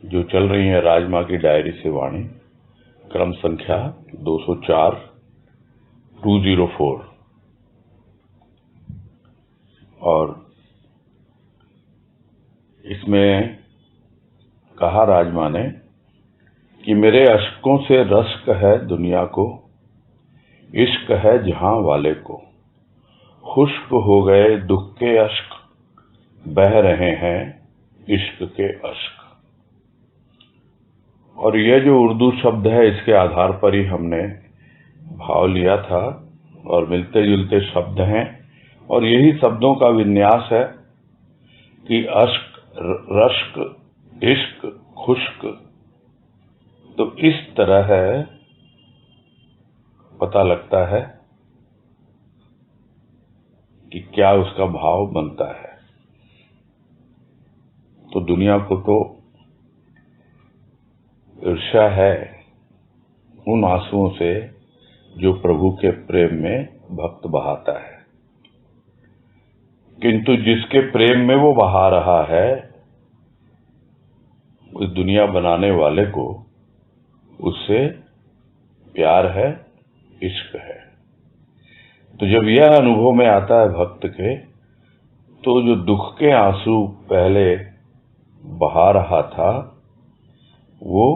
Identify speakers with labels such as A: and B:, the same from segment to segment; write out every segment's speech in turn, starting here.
A: जो चल रही है राजमा की डायरी से वाणी, क्रम संख्या 204 204। और इसमें कहा राजमा ने कि मेरे अश्कों से रश्क है दुनिया को, इश्क है जहां वाले को, खुश्क हो गए दुख के अश्क, बह रहे हैं इश्क के अश्क। और यह जो उर्दू शब्द है, इसके आधार पर ही हमने भाव लिया था और मिलते जुलते शब्द हैं, और यही शब्दों का विन्यास है कि अश्क, रश्क, इश्क, खुश्क। तो इस तरह है पता लगता है कि क्या उसका भाव बनता है। तो दुनिया को तो ईर्ष्या है उन आंसुओं से जो प्रभु के प्रेम में भक्त बहाता है, किंतु जिसके प्रेम में वो बहा रहा है, उस दुनिया बनाने वाले को उससे प्यार है, इश्क है। तो जब यह अनुभव में आता है भक्त के, तो जो दुख के आंसू पहले बहा रहा था वो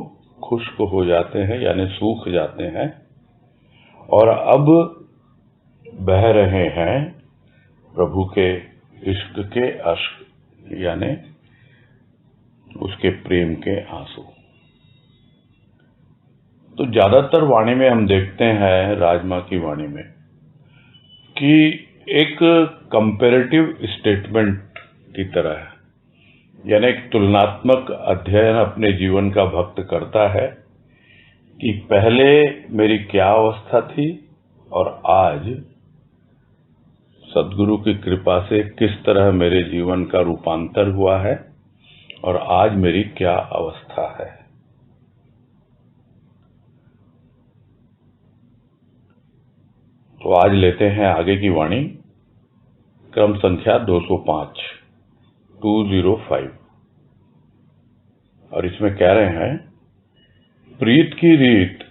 A: खुश्क हो जाते हैं, यानी सूख जाते हैं, और अब बह रहे हैं प्रभु के इश्क के अश्क, यानी उसके प्रेम के आंसू। तो ज्यादातर वाणी में हम देखते हैं, राजमा की वाणी में, कि एक कंपैरेटिव स्टेटमेंट की तरह है, यानी एक तुलनात्मक अध्ययन अपने जीवन का भक्त करता है कि पहले मेरी क्या अवस्था थी और आज सद्गुरु की कृपा से किस तरह मेरे जीवन का रूपांतर हुआ है और आज मेरी क्या अवस्था है। तो आज लेते हैं आगे की वाणी, क्रम संख्या 205 205। और इसमें कह रहे हैं, प्रीत की रीत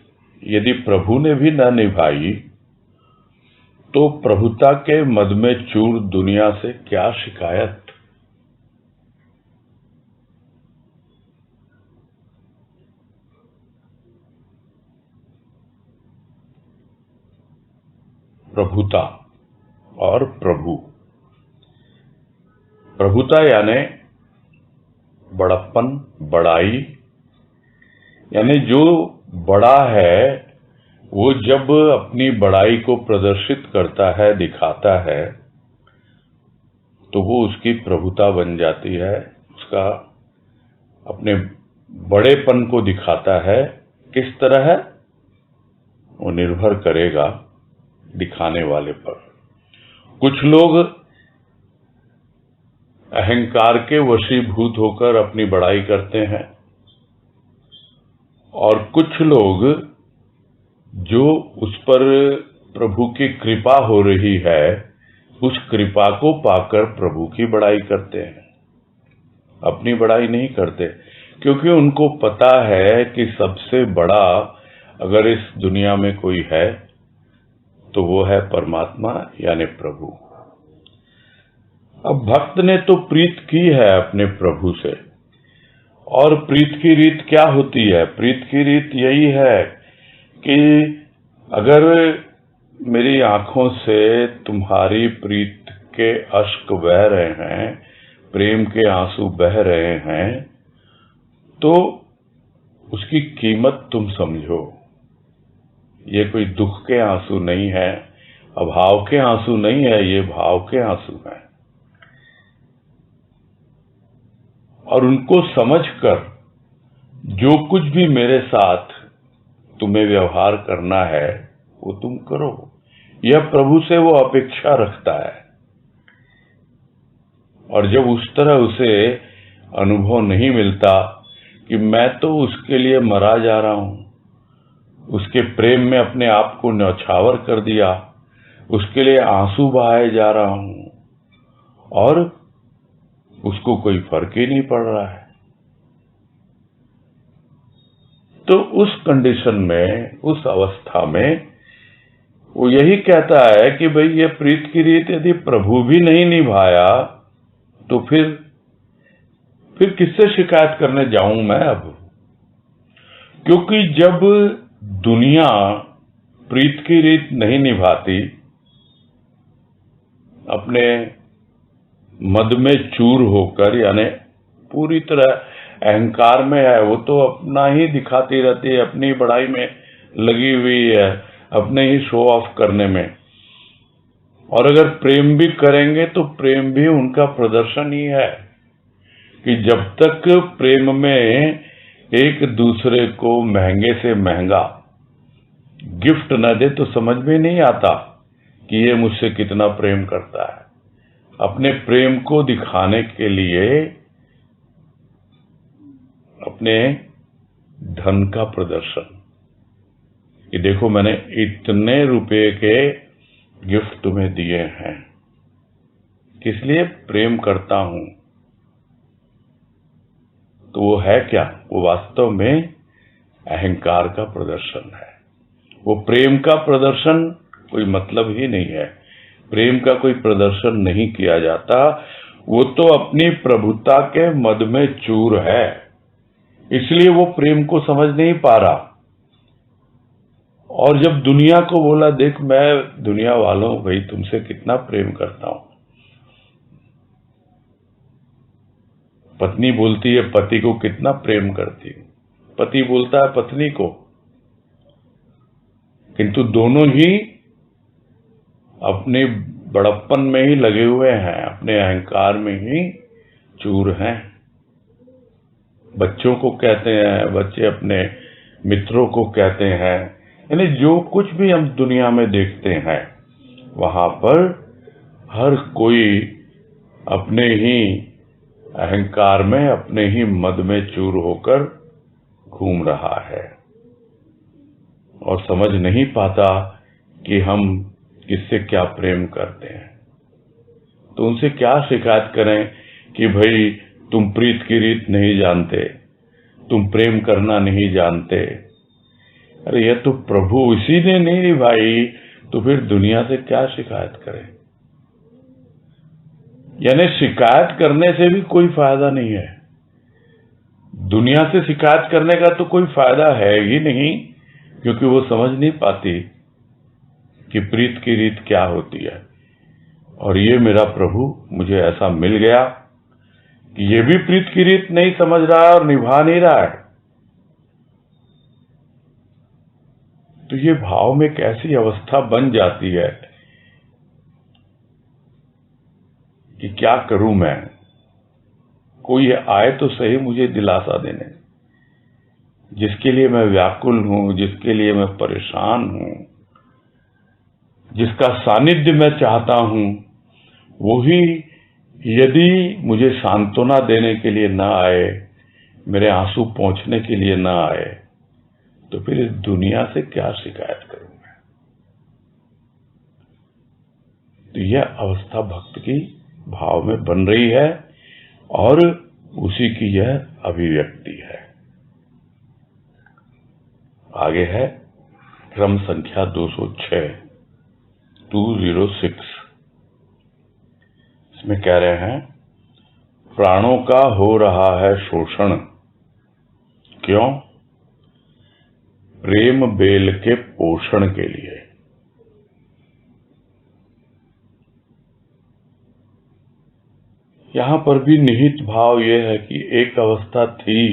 A: यदि प्रभु ने भी न निभाई, तो प्रभुता के मद में चूर दुनिया से क्या शिकायत। प्रभुता और प्रभु। प्रभुता यानी बड़प्पन, बड़ाई, यानी जो बड़ा है वो जब अपनी बड़ाई को प्रदर्शित करता है, दिखाता है, तो वो उसकी प्रभुता बन जाती है। उसका अपने बड़ेपन को दिखाता है। किस तरह है वो निर्भर करेगा दिखाने वाले पर। कुछ लोग अहंकार के वशीभूत होकर अपनी बड़ाई करते हैं, और कुछ लोग जो उस पर प्रभु की कृपा हो रही है, उस कृपा को पाकर प्रभु की बड़ाई करते हैं, अपनी बड़ाई नहीं करते, क्योंकि उनको पता है कि सबसे बड़ा अगर इस दुनिया में कोई है तो वो है परमात्मा, यानी प्रभु। अब भक्त ने तो प्रीत की है अपने प्रभु से, और प्रीत की रीत क्या होती है? प्रीत की रीत यही है कि अगर मेरी आंखों से तुम्हारी प्रीत के अश्क बह रहे हैं, प्रेम के आंसू बह रहे हैं, तो उसकी कीमत तुम समझो। ये कोई दुख के आंसू नहीं है, अभाव के आंसू नहीं है, ये भाव के आंसू हैं। और उनको समझकर जो कुछ भी मेरे साथ तुम्हें व्यवहार करना है वो तुम करो। यह प्रभु से वो अपेक्षा रखता है। और जब उस तरह उसे अनुभव नहीं मिलता कि मैं तो उसके लिए मरा जा रहा हूं, उसके प्रेम में अपने आप को न्यौछावर कर दिया, उसके लिए आंसू बहाए जा रहा हूं, और उसको कोई फर्क ही नहीं पड़ रहा है, तो उस कंडीशन में, उस अवस्था में वो यही कहता है कि भाई ये प्रीत की रीत यदि प्रभु भी नहीं निभाया तो फिर किससे शिकायत करने जाऊं मैं अब? क्योंकि जब दुनिया प्रीत की रीत नहीं निभाती, अपने मद में चूर होकर, यानी पूरी तरह अहंकार में है, वो तो अपना ही दिखाती रहती है, अपनी बड़ाई में लगी हुई है, अपने ही शो ऑफ करने में। और अगर प्रेम भी करेंगे तो प्रेम भी उनका प्रदर्शन ही है कि जब तक प्रेम में एक दूसरे को महंगे से महंगा गिफ्ट न दे तो समझ में नहीं आता कि ये मुझसे कितना प्रेम करता है। अपने प्रेम को दिखाने के लिए अपने धन का प्रदर्शन, कि देखो मैंने इतने रुपए के गिफ्ट तुम्हें दिए हैं, किस लिए? प्रेम करता हूं। तो वो है क्या? वो वास्तव में अहंकार का प्रदर्शन है। वो प्रेम का प्रदर्शन कोई मतलब ही नहीं है। प्रेम का कोई प्रदर्शन नहीं किया जाता, वो तो अपनी प्रभुता के मद में चूर है, इसलिए वो प्रेम को समझ नहीं पा रहा। और जब दुनिया को बोला, देख मैं दुनिया वालों भाई तुमसे कितना प्रेम करता हूं। पत्नी बोलती है पति को कितना प्रेम करती हूं, पति बोलता है पत्नी को, किंतु दोनों ही अपने बड़प्पन में ही लगे हुए हैं, अपने अहंकार में ही चूर हैं। बच्चों को कहते हैं, बच्चे अपने मित्रों को कहते हैं, यानी जो कुछ भी हम दुनिया में देखते हैं वहां पर हर कोई अपने ही अहंकार में, अपने ही मद में चूर होकर घूम रहा है और समझ नहीं पाता कि हम किससे क्या प्रेम करते हैं। तो उनसे क्या शिकायत करें कि भाई तुम प्रीत की रीत नहीं जानते, तुम प्रेम करना नहीं जानते। अरे यह तो प्रभु इसी ने नहीं निभाई, तो फिर दुनिया से क्या शिकायत करें? यानी शिकायत करने से भी कोई फायदा नहीं है। दुनिया से शिकायत करने का तो कोई फायदा है ही नहीं, क्योंकि वो समझ नहीं पाती कि प्रीत की रीत क्या होती है। और ये मेरा प्रभु मुझे ऐसा मिल गया कि ये भी प्रीत की रीत नहीं समझ रहा है और निभा नहीं रहा है। तो ये भाव में कैसी अवस्था बन जाती है कि क्या करूं मैं? कोई आए तो सही मुझे दिलासा देने, जिसके लिए मैं व्याकुल हूं, जिसके लिए मैं परेशान हूं, जिसका सानिध्य मैं चाहता हूं, वही यदि मुझे सांत्वना देने के लिए ना आए, मेरे आंसू पोंछने के लिए ना आए, तो फिर इस दुनिया से क्या शिकायत करूं मैं? तो यह अवस्था भक्त की भाव में बन रही है और उसी की यह अभिव्यक्ति है। आगे है क्रम संख्या 206, 206। इसमें कह रहे हैं, प्राणों का हो रहा है शोषण, क्यों? प्रेम बेल के पोषण के लिए। यहां पर भी निहित भाव यह है कि एक अवस्था थी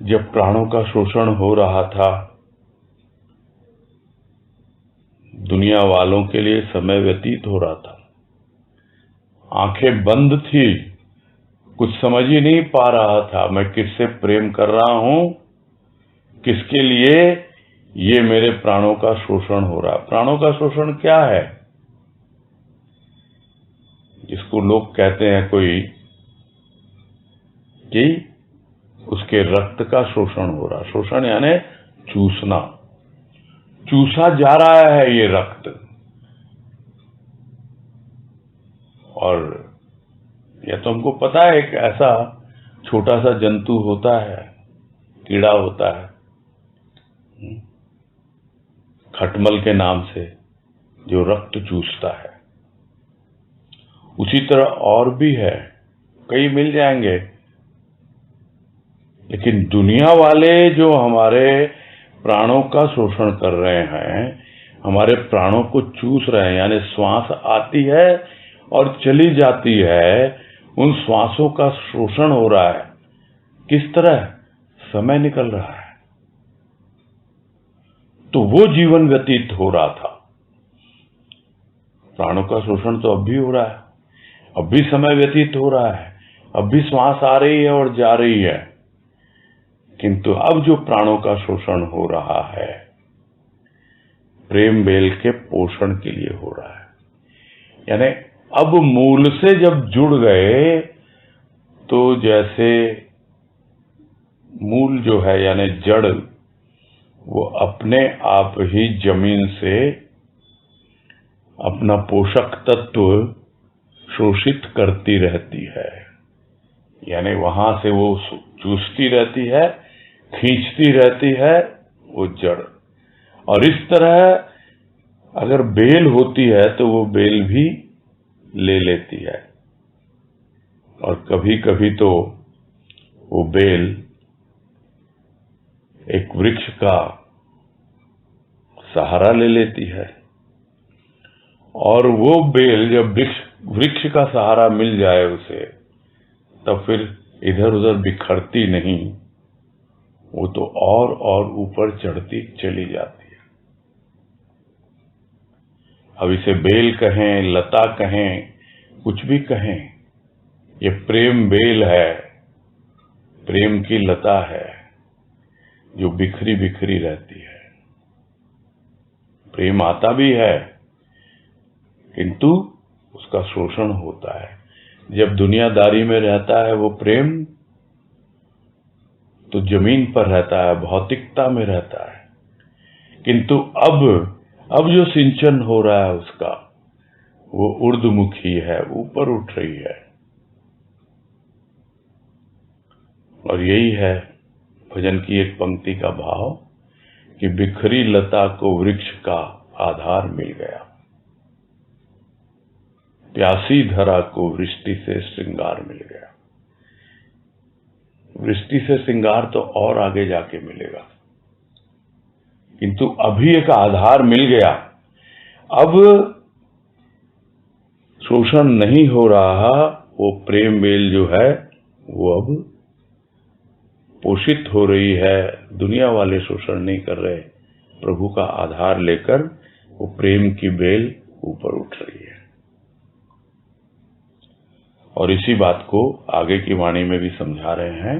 A: जब प्राणों का शोषण हो रहा था, दुनिया वालों के लिए समय व्यतीत हो रहा था, आंखें बंद थी, कुछ समझ ही नहीं पा रहा था मैं किससे प्रेम कर रहा हूं, किसके लिए ये मेरे प्राणों का शोषण हो रहा। प्राणों का शोषण क्या है? जिसको लोग कहते हैं कोई कि उसके रक्त का शोषण हो रहा। शोषण यानी चूसना, चूसा जा रहा है ये रक्त। और यह तो हमको पता है, एक ऐसा छोटा सा जंतु होता है कीड़ा होता है खटमल के नाम से, जो रक्त चूसता है। उसी तरह और भी है, कई मिल जाएंगे। लेकिन दुनिया वाले जो हमारे प्राणों का शोषण कर रहे हैं, हमारे प्राणों को चूस रहे हैं, यानी श्वास आती है और चली जाती है, उन श्वासों का शोषण हो रहा है। किस तरह? समय निकल रहा है। तो वो जीवन व्यतीत हो रहा था। प्राणों का शोषण तो अब भी हो रहा है, अब भी समय व्यतीत हो रहा है, अब भी श्वास आ रही है और जा रही है। किंतु अब जो प्राणों का शोषण हो रहा है, प्रेम बेल के पोषण के लिए हो रहा है। यानी अब मूल से जब जुड़ गए, तो जैसे मूल जो है यानी जड़, वो अपने आप ही जमीन से अपना पोषक तत्व शोषित करती रहती है। यानी वहां से वो चूसती रहती है, खींचती रहती है वो जड़। और इस तरह अगर बेल होती है तो वो बेल भी ले लेती है। और कभी कभी तो वो बेल एक वृक्ष का सहारा ले लेती है। और वो बेल जब वृक्ष का सहारा मिल जाए उसे, तब फिर इधर उधर बिखरती नहीं, वो तो और ऊपर चढ़ती चली जाती है। अब इसे बेल कहें, लता कहें, कुछ भी कहें, ये प्रेम बेल है, प्रेम की लता है जो बिखरी बिखरी रहती है। प्रेम आता भी है, किंतु उसका शोषण होता है। जब दुनियादारी में रहता है वो प्रेम, तो जमीन पर रहता है, भौतिकता में रहता है। किंतु अब जो सिंचन हो रहा है उसका, वो ऊर्ध्वमुखी है, ऊपर उठ रही है। और यही है भजन की एक पंक्ति का भाव कि बिखरी लता को वृक्ष का आधार मिल गया, प्यासी धरा को वृष्टि से श्रृंगार मिल गया। वृष्टि से श्रृंगार तो और आगे जाके मिलेगा, किंतु अभी एक आधार मिल गया। अब शोषण नहीं हो रहा, वो प्रेम बेल जो है वो अब पोषित हो रही है। दुनिया वाले शोषण नहीं कर रहे, प्रभु का आधार लेकर वो प्रेम की बेल ऊपर उठ रही है। और इसी बात को आगे की वाणी में भी समझा रहे हैं,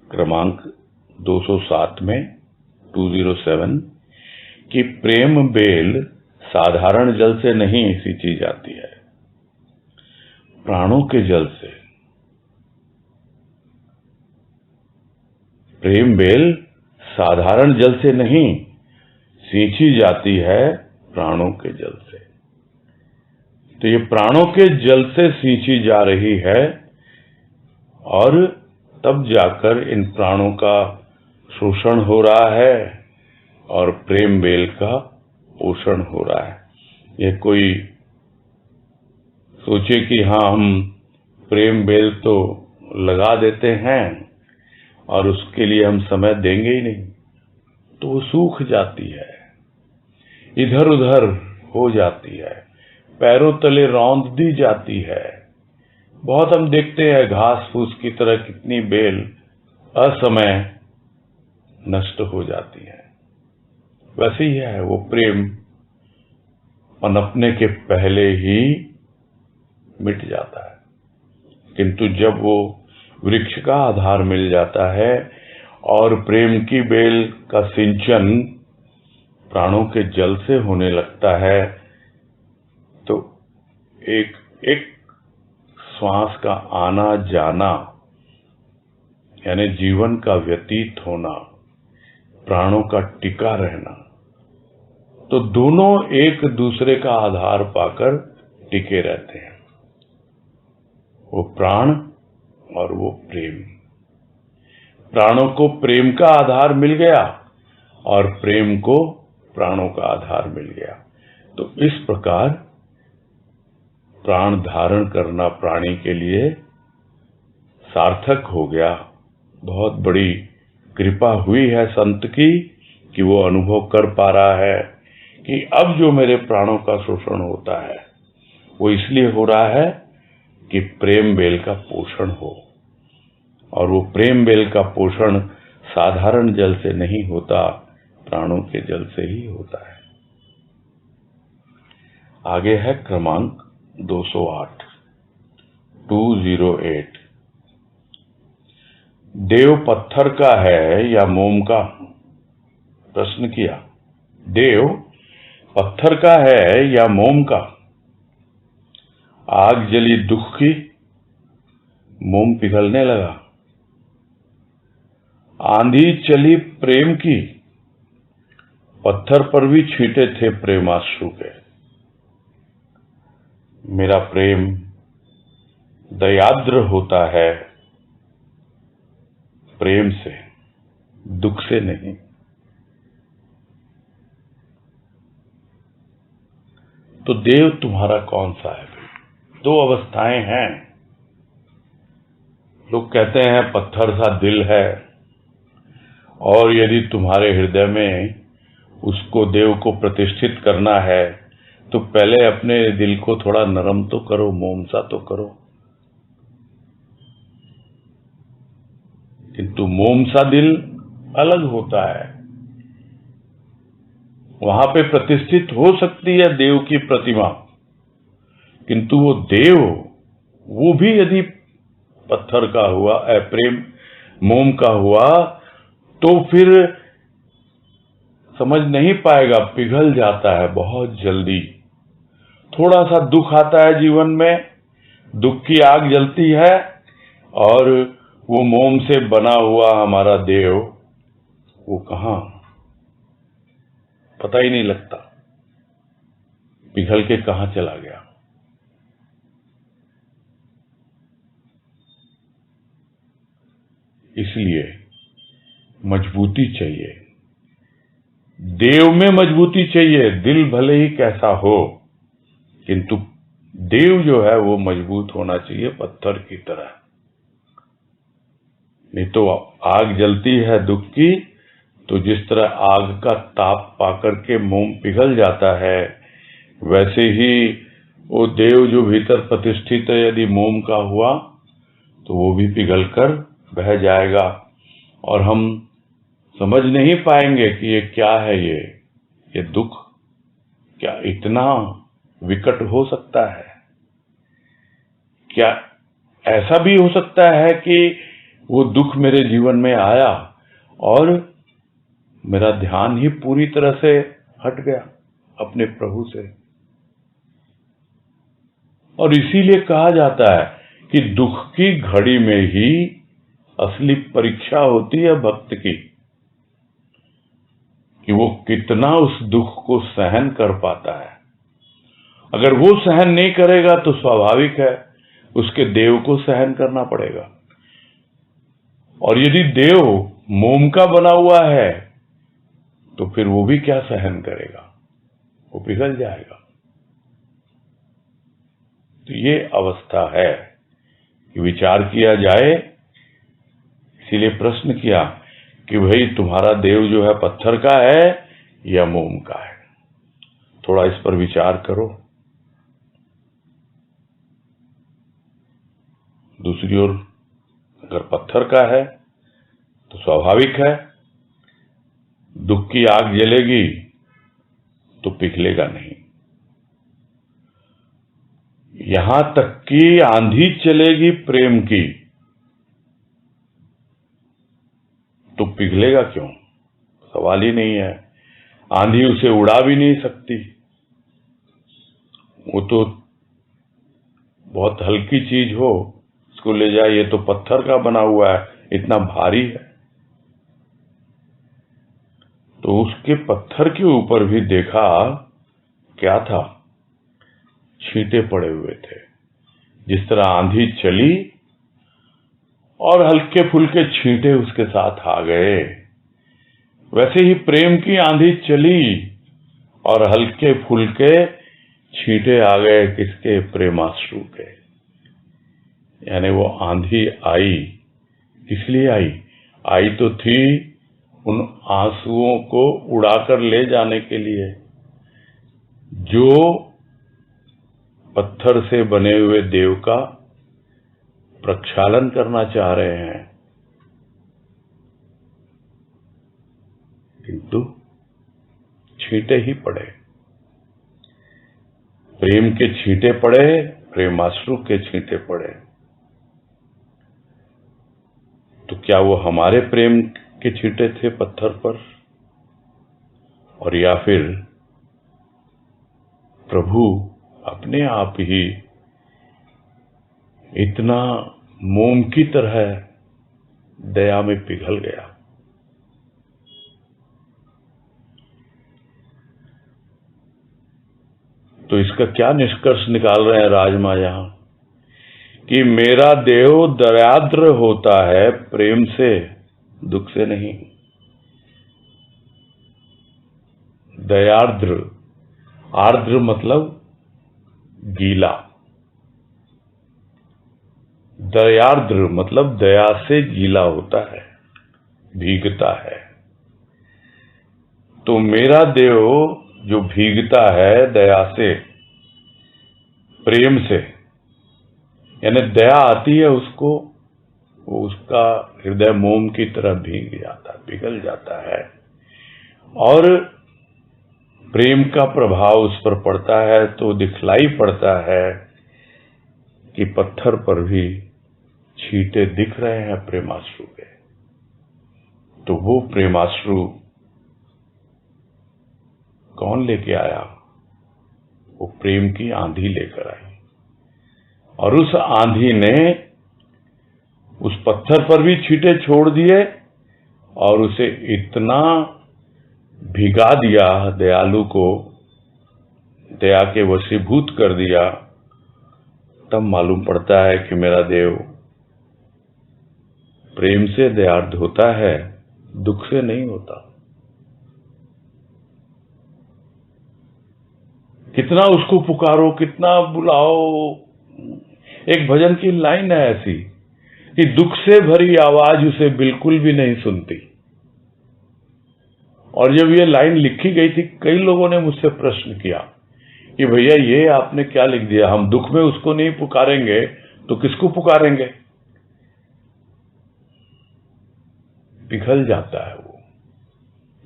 A: क्रमांक 207 में 207, कि प्रेम बेल साधारण जल से नहीं सींची जाती है, प्राणों के जल से। प्रेम बेल साधारण जल से नहीं सींची जाती है, प्राणों के जल से। तो ये प्राणों के जल से सींची जा रही है, और तब जाकर इन प्राणों का शोषण हो रहा है और प्रेम बेल का पोषण हो रहा है। ये कोई सोचे कि हाँ हम प्रेम बेल तो लगा देते हैं और उसके लिए हम समय देंगे ही नहीं, तो वो सूख जाती है, इधर उधर हो जाती है, पैरों तले रौंद दी जाती है। बहुत हम देखते हैं घास फूस की तरह कितनी बेल असमय नष्ट हो जाती है। वैसे ही है वो प्रेम, पनपने के पहले ही मिट जाता है। किंतु जब वो वृक्ष का आधार मिल जाता है और प्रेम की बेल का सिंचन प्राणों के जल से होने लगता है, तो एक एक श्वास का आना जाना, यानी जीवन का व्यतीत होना, प्राणों का टिका रहना, तो दोनों एक दूसरे का आधार पाकर टिके रहते हैं, वो प्राण और वो प्रेम। प्राणों को प्रेम का आधार मिल गया और प्रेम को प्राणों का आधार मिल गया। तो इस प्रकार प्राण धारण करना प्राणी के लिए सार्थक हो गया। बहुत बड़ी कृपा हुई है संत की कि वो अनुभव कर पा रहा है कि अब जो मेरे प्राणों का शोषण होता है वो इसलिए हो रहा है कि प्रेम बेल का पोषण हो, और वो प्रेम बेल का पोषण साधारण जल से नहीं होता, प्राणों के जल से ही होता है। आगे है क्रमांक 208 208। देव पत्थर का है या मोम का? प्रश्न किया। देव पत्थर का है या मोम का? आग जली दुख की, मोम पिघलने लगा। आंधी चली प्रेम की, पत्थर पर भी छींटे थे प्रेमाश्रु के। मेरा प्रेम दयाद्र होता है प्रेम से, दुख से नहीं। तो देव तुम्हारा कौन सा है? दो अवस्थाएं हैं। लोग कहते हैं पत्थर सा दिल है, और यदि तुम्हारे हृदय में उसको देव को प्रतिष्ठित करना है तो पहले अपने दिल को थोड़ा नरम तो करो, मोम सा तो करो। किंतु मोम सा दिल अलग होता है। वहां पे प्रतिष्ठित हो सकती है देव की प्रतिमा, किंतु वो देव, वो भी यदि पत्थर का हुआ, प्रेम मोम का हुआ, तो फिर समझ नहीं पाएगा, पिघल जाता है बहुत जल्दी। थोड़ा सा दुख आता है जीवन में, दुख की आग जलती है, और वो मोम से बना हुआ हमारा देव, वो कहां, पता ही नहीं लगता, पिघल के कहां चला गया। इसलिए मजबूती चाहिए, देव में मजबूती चाहिए। दिल भले ही कैसा हो, किंतु देव जो है वो मजबूत होना चाहिए पत्थर की तरह। नहीं तो आग जलती है दुख की, तो जिस तरह आग का ताप पाकर के मोम पिघल जाता है, वैसे ही वो देव जो भीतर प्रतिष्ठित है यदि मोम का हुआ तो वो भी पिघलकर बह जाएगा, और हम समझ नहीं पाएंगे कि ये क्या है, ये दुख क्या इतना विकट हो सकता है? क्या ऐसा भी हो सकता है कि वो दुख मेरे जीवन में आया और मेरा ध्यान ही पूरी तरह से हट गया अपने प्रभु से? और इसीलिए कहा जाता है कि दुख की घड़ी में ही असली परीक्षा होती है भक्त की, कि वो कितना उस दुख को सहन कर पाता है। अगर वो सहन नहीं करेगा तो स्वाभाविक है उसके देव को सहन करना पड़ेगा। और यदि देव मोम का बना हुआ है तो फिर वो भी क्या सहन करेगा, वो पिघल जाएगा। तो ये अवस्था है कि विचार किया जाए। इसीलिए प्रश्न किया कि भाई तुम्हारा देव जो है पत्थर का है या मोम का है? थोड़ा इस पर विचार करो। दूसरी ओर अगर पत्थर का है तो स्वाभाविक है दुख की आग जलेगी तो पिघलेगा नहीं। यहां तक कि आंधी चलेगी प्रेम की तो पिघलेगा क्यों? सवाल ही नहीं है। आंधी उसे उड़ा भी नहीं सकती, वो तो बहुत हल्की चीज हो, उसको ले जाए, ये तो पत्थर का बना हुआ है, इतना भारी है। तो उसके पत्थर के ऊपर भी देखा क्या था, छींटे पड़े हुए थे। जिस तरह आंधी चली और हल्के फुल्के छींटे उसके साथ आ गए। वैसे ही प्रेम की आंधी चली और हल्के फुल्के छींटे आ गए किसके? प्रेमाश्रु के। यानी वो आंधी आई, किस लिए आई? आई तो थी उन आंसुओं को उड़ाकर ले जाने के लिए, जो पत्थर से बने हुए देव का प्रक्षालन करना चाह रहे हैं, किंतु छींटे ही पड़े। प्रेम के छींटे पड़े, प्रेमाश्रु के छींटे पड़े। तो क्या वो हमारे प्रेम के छींटे थे पत्थर पर, और या फिर प्रभु अपने आप ही इतना मोम की तरह दया में पिघल गया? तो इसका क्या निष्कर्ष निकाल रहे हैं राजमा यहां? कि मेरा देव दयाद्र होता है प्रेम से, दुख से नहीं। दयाद्र, आर्द्र मतलब गीला, दयाद्र मतलब दया से गीला होता है, भीगता है। तो मेरा देव जो भीगता है दया से, प्रेम से, यानी दया आती है उसको, वो उसका हृदय मोम की तरह भीग जाता है, पिघल जाता है। और प्रेम का प्रभाव उस पर पड़ता है तो दिखलाई पड़ता है कि पत्थर पर भी छींटे दिख रहे हैं प्रेमाश्रु के। तो वो प्रेमाश्रु कौन लेके आया? वो प्रेम की आंधी लेकर आई, और उस आंधी ने उस पत्थर पर भी छींटे छोड़ दिए और उसे इतना भिगा दिया, दयालु को दया के वशीभूत कर दिया। तब मालूम पड़ता है कि मेरा देव प्रेम से दयार्द होता है, दुख से नहीं होता। कितना उसको पुकारो, कितना बुलाओ। एक भजन की लाइन है ऐसी कि दुख से भरी आवाज उसे बिल्कुल भी नहीं सुनती। और जब ये लाइन लिखी गई थी, कई लोगों ने मुझसे प्रश्न किया कि भैया ये आपने क्या लिख दिया, हम दुख में उसको नहीं पुकारेंगे तो किसको पुकारेंगे? पिघल जाता है वो।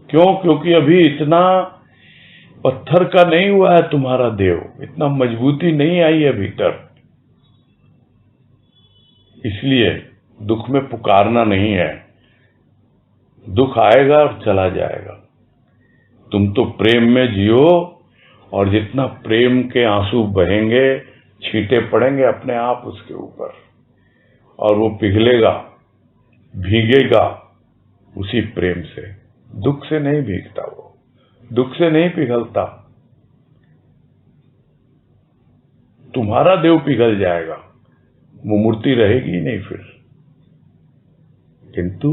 A: क्यों? क्योंकि अभी इतना पत्थर का नहीं हुआ है तुम्हारा देव, इतना मजबूती नहीं आई है भीतर। इसलिए दुख में पुकारना नहीं है, दुख आएगा और चला जाएगा। तुम तो प्रेम में जियो, और जितना प्रेम के आंसू बहेंगे, छींटे पड़ेंगे अपने आप उसके ऊपर, और वो पिघलेगा, भीगेगा उसी प्रेम से। दुख से नहीं भीगता वो, दुख से नहीं पिघलता। तुम्हारा देव पिघल जाएगा, वो मूर्ति रहेगी ही नहीं फिर। किंतु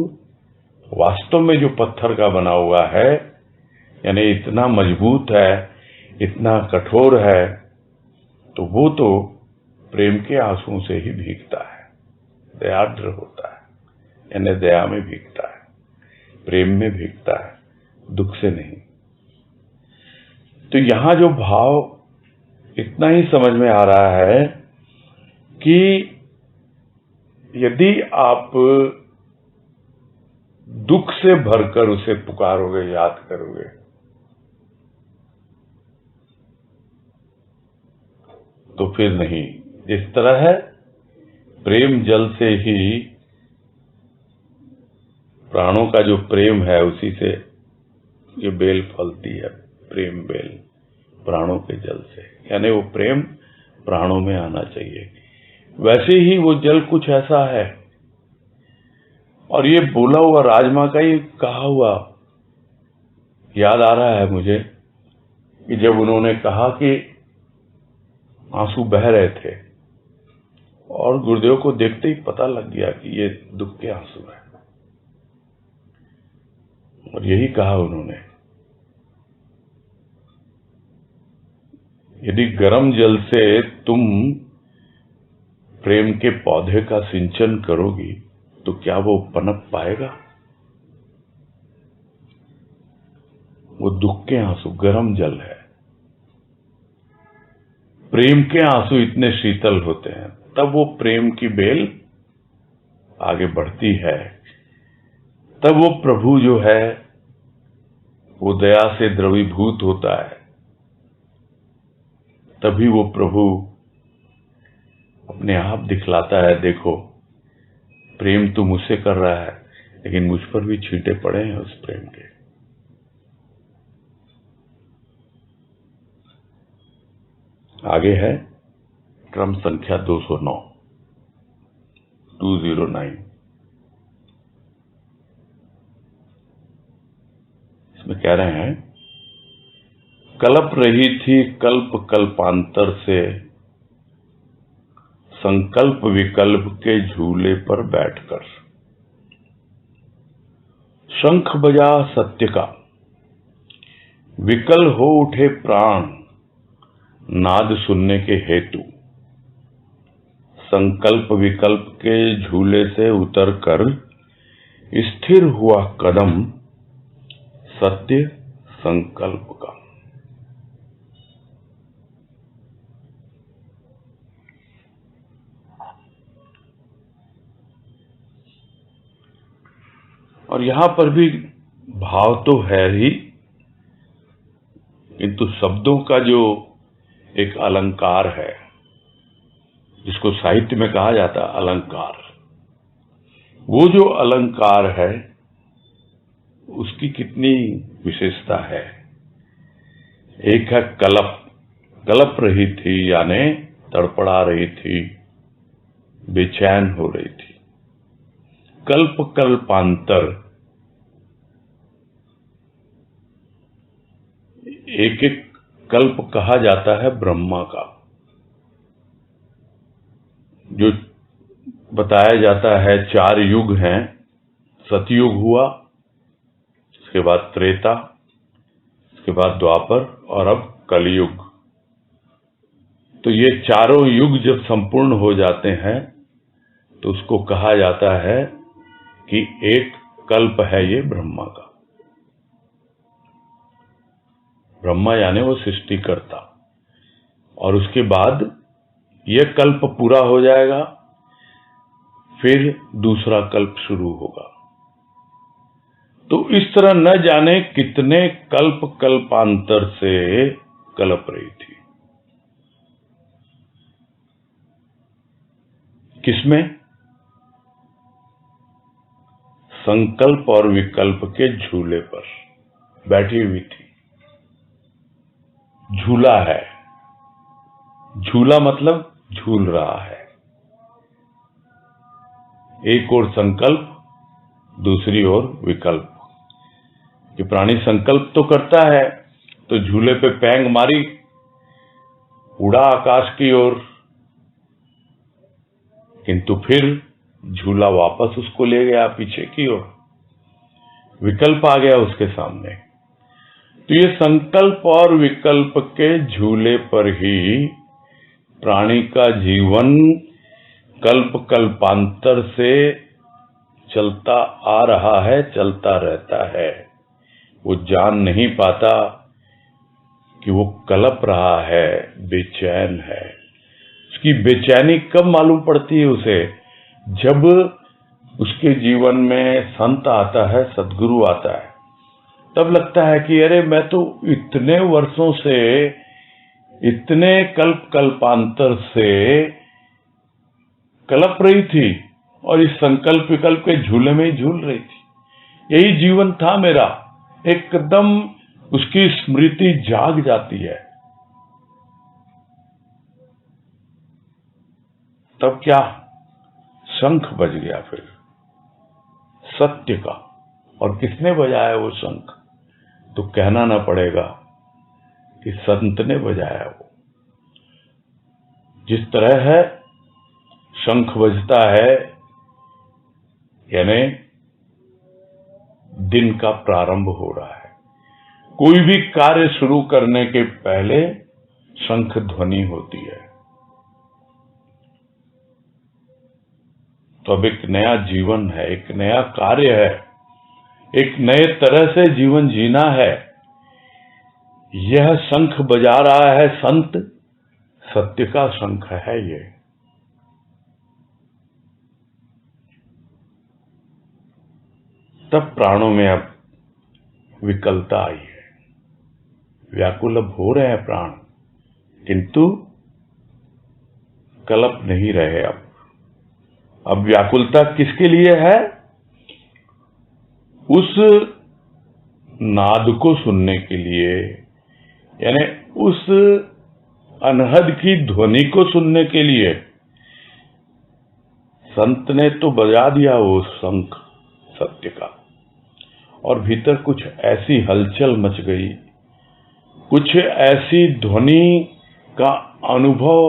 A: वास्तव में जो पत्थर का बना हुआ है, यानी इतना मजबूत है, इतना कठोर है, तो वो तो प्रेम के आंसुओं से ही भीगता है, दयाद्र होता है, यानी दया में भीगता है, प्रेम में भीगता है, दुख से नहीं। तो यहां जो भाव इतना ही समझ में आ रहा है कि यदि आप दुख से भरकर उसे पुकारोगे, याद करोगे, तो फिर नहीं। जिस तरह है प्रेम जल से ही, प्राणों का जो प्रेम है उसी से ये बेल फलती है, प्रेम बेल, प्राणों के जल से, यानी वो प्रेम प्राणों में आना चाहिए। वैसे ही वो जल कुछ ऐसा है। और ये बोला हुआ राजमा का ही कहा हुआ याद आ रहा है मुझे कि जब उन्होंने कहा कि आंसू बह रहे थे और गुरुदेव को देखते ही पता लग गया कि ये दुख के आंसू हैं। और यही कहा उन्होंने, यदि गर्म जल से तुम प्रेम के पौधे का सिंचन करोगी तो क्या वो पनप पाएगा? वो दुख के आंसू गर्म जल है। प्रेम के आंसू इतने शीतल होते हैं, तब वो प्रेम की बेल आगे बढ़ती है। तब वो प्रभु जो है वो दया से द्रवीभूत होता है। तभी वो प्रभु अपने आप दिखलाता है, देखो प्रेम तो मुझसे कर रहा है, लेकिन मुझ पर भी छींटे पड़े हैं उस प्रेम के। आगे है क्रम संख्या 209, 209। इसमें कह रहे हैं, कल्प रही थी कल्प कल्पांतर से, संकल्प विकल्प के झूले पर बैठकर। शंख बजा सत्य का, विकल हो उठे प्राण नाद सुनने के हेतु। संकल्प विकल्प के झूले से उतरकर स्थिर हुआ कदम सत्य संकल्प का। और यहां पर भी भाव तो है ही, किंतु शब्दों का जो एक अलंकार है, जिसको साहित्य में कहा जाता है अलंकार, वो जो अलंकार है उसकी कितनी विशेषता है। एक है कलप, कलप रही थी यानी तड़पड़ा रही थी, बेचैन हो रही थी। कल्प कल्पांतर, एक एक कल्प कहा जाता है ब्रह्मा का, जो बताया जाता है 4 युग हैं। सतयुग हुआ, उसके बाद त्रेता, उसके बाद द्वापर और अब कलयुग। तो ये चारों युग जब संपूर्ण हो जाते हैं तो उसको कहा जाता है कि एक कल्प है ये ब्रह्मा का। ब्रह्मा यानी वो सृष्टिकर्ता। और उसके बाद ये कल्प पूरा हो जाएगा, फिर दूसरा कल्प शुरू होगा। तो इस तरह न जाने कितने कल्प कल्पांतर से कल्प रही थी। किसमें? संकल्प और विकल्प के झूले पर बैठी हुई थी। झूला है, झूला मतलब झूल रहा है। एक ओर संकल्प, दूसरी ओर विकल्प। कि प्राणी संकल्प तो करता है, तो झूले पे पैंग मारी, उड़ा आकाश की ओर, किंतु फिर झूला वापस उसको ले गया पीछे की ओर। विकल्प आ गया उसके सामने। तो ये संकल्प और विकल्प के झूले पर ही प्राणी का जीवन कल्प कल्पांतर से चलता आ रहा है, चलता रहता है। वो जान नहीं पाता कि वो कलप रहा है, बेचैन है। उसकी बेचैनी कब मालूम पड़ती है उसे? जब उसके जीवन में संत आता है, सद्गुरु आता है, तब लगता है कि अरे मैं तो इतने वर्षों से, इतने कल्प कल्पांतर से कलप रही थी और इस संकल्प विकल्प के झूले में ही झूल रही थी। यही जीवन था मेरा। एकदम उसकी स्मृति जाग जाती है। तब क्या? शंख बज गया फिर सत्य का। और किसने बजाया वो शंख? तो कहना ना पड़ेगा कि संत ने बजाया। वो जिस तरह है शंख बजता है यानी दिन का प्रारंभ हो रहा है। कोई भी कार्य शुरू करने के पहले शंख ध्वनि होती है। तो अब एक नया जीवन है, एक नया कार्य है, एक नए तरह से जीवन जीना है। यह शंख बजा रहा है संत, सत्य का शंख है ये। तब प्राणों में अब विकलता आई है, व्याकुल अब हो रहे हैं प्राण, किंतु कलप नहीं रहे। अब व्याकुलता किसके लिए है? उस नाद को सुनने के लिए, यानी उस अनहद की ध्वनि को सुनने के लिए। संत ने तो बजा दिया वो शंख सत्य का, और भीतर कुछ ऐसी हलचल मच गई, कुछ ऐसी ध्वनि का अनुभव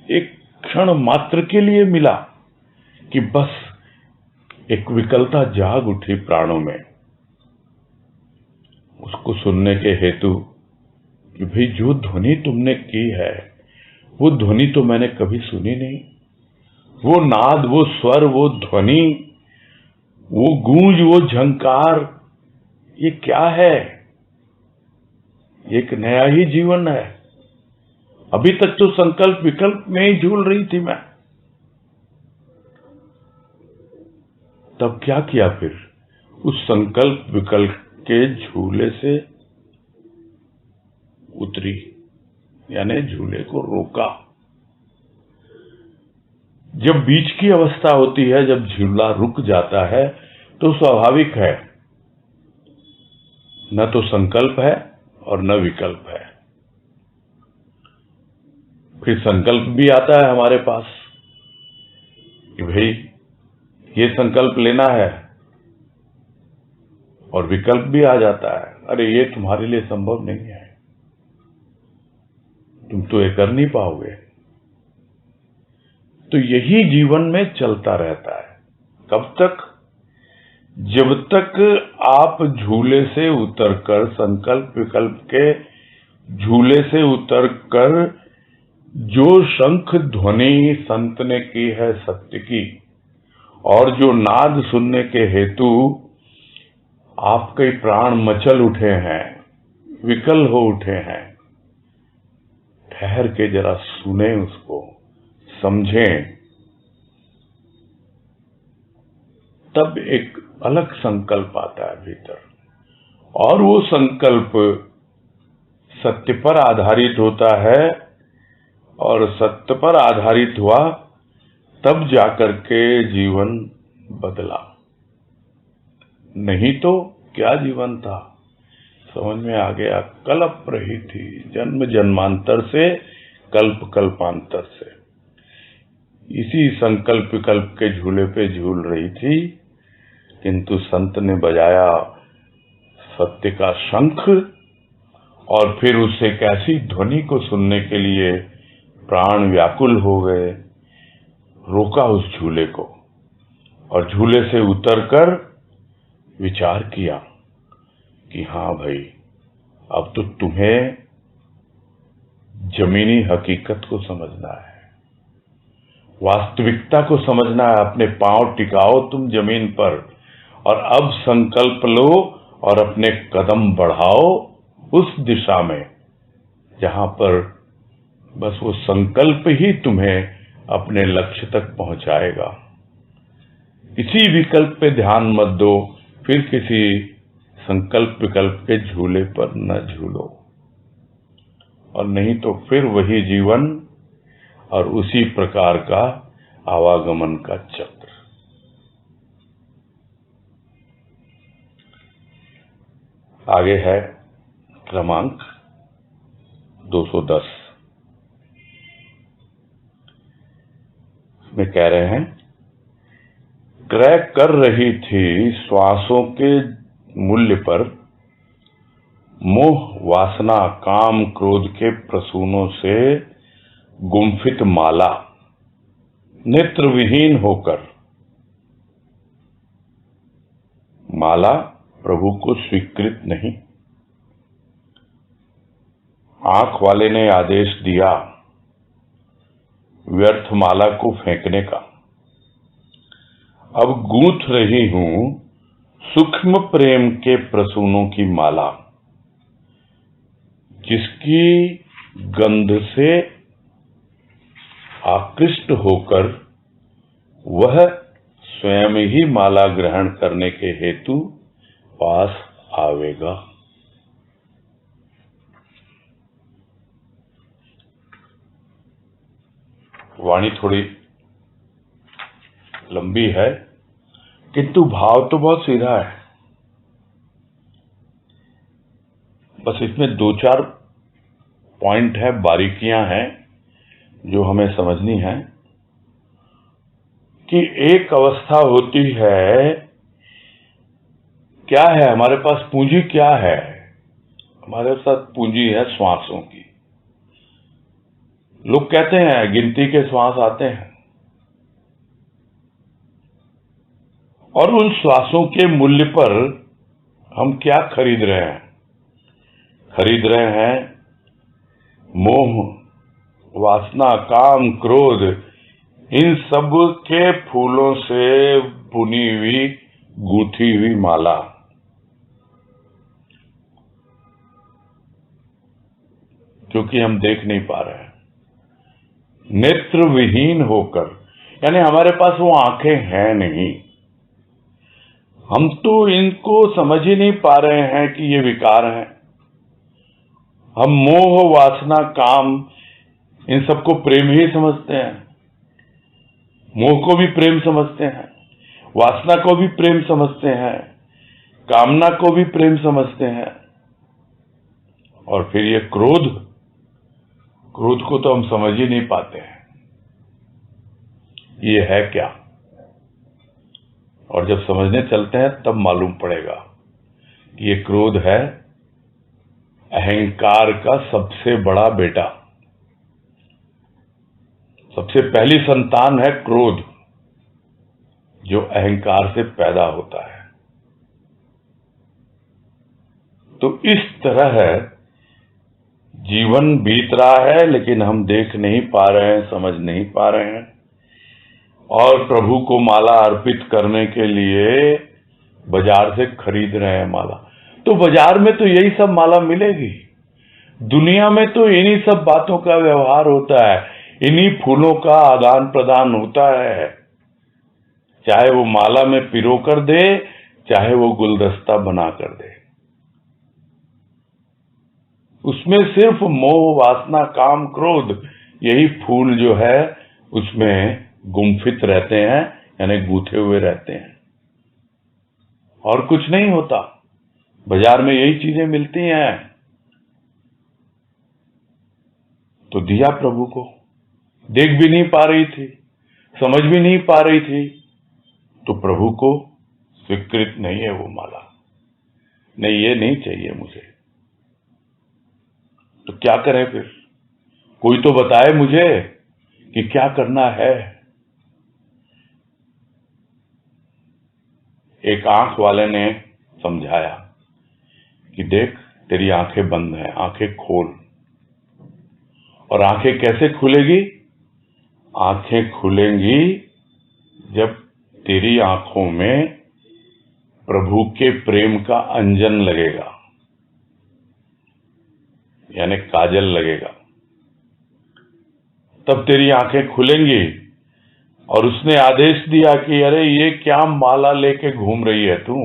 A: एक क्षण मात्र के लिए मिला कि बस एक विकलता जाग उठी प्राणों में, उसको सुनने के हेतु कि भाई जो ध्वनि तुमने की है वो ध्वनि तो मैंने कभी सुनी नहीं। वो नाद, वो स्वर, वो ध्वनि, वो गूंज, वो झंकार, ये क्या है? एक नया ही जीवन है। अभी तक तो संकल्प विकल्प में ही झूल रही थी मैं। तब क्या किया फिर? उस संकल्प विकल्प के झूले से उतरी, यानी झूले को रोका। जब बीच की अवस्था होती है, जब झूला रुक जाता है, तो स्वाभाविक है, न तो संकल्प है और न विकल्प है। फिर संकल्प भी आता है हमारे पास कि भाई ये संकल्प लेना है, और विकल्प भी आ जाता है, अरे ये तुम्हारे लिए संभव नहीं है, तुम तो ये कर नहीं पाओगे। तो यही जीवन में चलता रहता है। कब तक? जब तक आप झूले से उतरकर, संकल्प विकल्प के झूले से उतरकर जो शंख ध्वनि संत ने की है सत्य की, और जो नाद सुनने के हेतु आपके प्राण मचल उठे हैं, विकल हो उठे हैं, ठहर के जरा सुने, उसको समझें। तब एक अलग संकल्प आता है भीतर, और वो संकल्प सत्य पर आधारित होता है, और सत्य पर आधारित हुआ तब जाकर के जीवन बदला। नहीं तो क्या जीवन था, समझ में आ गया। कल्प रही थी जन्म जन्मांतर से, कल्प कल्पांतर से, इसी संकल्प विकल्प के झूले पे झूल रही थी। किंतु संत ने बजाया सत्य का शंख, और फिर उस एक ऐसी ध्वनि को सुनने के लिए प्राण व्याकुल हो गए। रोका उस झूले को, और झूले से उतरकर विचार किया कि हाँ भाई, अब तो तुम्हें जमीनी हकीकत को समझना है, वास्तविकता को समझना है। अपने पांव टिकाओ तुम जमीन पर, और अब संकल्प लो और अपने कदम बढ़ाओ उस दिशा में जहां पर बस वो संकल्प ही तुम्हें अपने लक्ष्य तक पहुंचाएगा। किसी विकल्प पे ध्यान मत दो, फिर किसी संकल्प विकल्प के झूले पर न झूलो, और नहीं तो फिर वही जीवन और उसी प्रकार का आवागमन का चक्र। आगे है क्रमांक 210 में कह रहे हैं, क्रय कर रही थी श्वासों के मूल्य पर, मोह वासना काम क्रोध के प्रसूनों से गुम्फित माला। नेत्र विहीन होकर माला प्रभु को स्वीकृत नहीं। आंख वाले ने आदेश दिया व्यर्थ माला को फेंकने का। अब गूंथ रही हूं सूक्ष्म प्रेम के प्रसूनों की माला, जिसकी गंध से आकृष्ट होकर वह स्वयं ही माला ग्रहण करने के हेतु पास आवेगा। वाणी थोड़ी लंबी है, किंतु भाव तो बहुत सीधा है। बस इसमें दो चार पॉइंट है, बारीकियां हैं जो हमें समझनी है कि एक अवस्था होती है, क्या है हमारे पास पूंजी, क्या है हमारे साथ पूंजी है श्वासों की। लोग कहते हैं गिनती के श्वास आते हैं, और उन श्वासों के मूल्य पर हम क्या खरीद रहे हैं? खरीद रहे हैं मोह, वासना, काम, क्रोध, इन सब के फूलों से बुनी हुई, गूंथी हुई माला। क्योंकि हम देख नहीं पा रहे हैं, नेत्र विहीन होकर, यानी हमारे पास वो आंखें हैं नहीं। हम तो इनको समझ ही नहीं पा रहे हैं कि ये विकार हैं। हम मोह, वासना, काम, इन सबको प्रेम ही समझते हैं। मोह को भी प्रेम समझते हैं, वासना को भी प्रेम समझते हैं, कामना को भी प्रेम समझते हैं। और फिर ये क्रोध को तो हम समझ ही नहीं पाते हैं ये है क्या। और जब समझने चलते हैं तब मालूम पड़ेगा कि ये क्रोध है अहंकार का सबसे बड़ा बेटा। सबसे पहली संतान है क्रोध, जो अहंकार से पैदा होता है। तो इस तरह जीवन बीत रहा है, लेकिन हम देख नहीं पा रहे हैं, समझ नहीं पा रहे हैं, और प्रभु को माला अर्पित करने के लिए बाजार से खरीद रहे हैं माला। तो बाजार में तो यही सब माला मिलेगी, दुनिया में तो इन्हीं सब बातों का व्यवहार होता है, इन्हीं फूलों का आदान प्रदान होता है। चाहे वो माला में पिरो कर दे, चाहे वो गुलदस्ता बना कर दे, उसमें सिर्फ मोह, वासना, काम, क्रोध, यही फूल जो है उसमें गुम्फित रहते हैं, यानी गूंथे हुए रहते हैं, और कुछ नहीं होता। बाजार में यही चीजें मिलती हैं। तो दिया प्रभु को, देख भी नहीं पा रही थी, समझ भी नहीं पा रही थी, तो प्रभु को स्वीकृत नहीं है वो माला। नहीं, ये नहीं चाहिए मुझे। तो क्या करें फिर? कोई तो बताए मुझे कि क्या करना है। एक आंख वाले ने समझाया कि देख, तेरी आंखें बंद हैं, आंखें खोल। और आंखें कैसे खुलेगी? आंखें खुलेंगी जब तेरी आंखों में प्रभु के प्रेम का अंजन लगेगा, यानी काजल लगेगा, तब तेरी आंखें खुलेंगी। और उसने आदेश दिया कि अरे ये क्या माला लेके घूम रही है तू,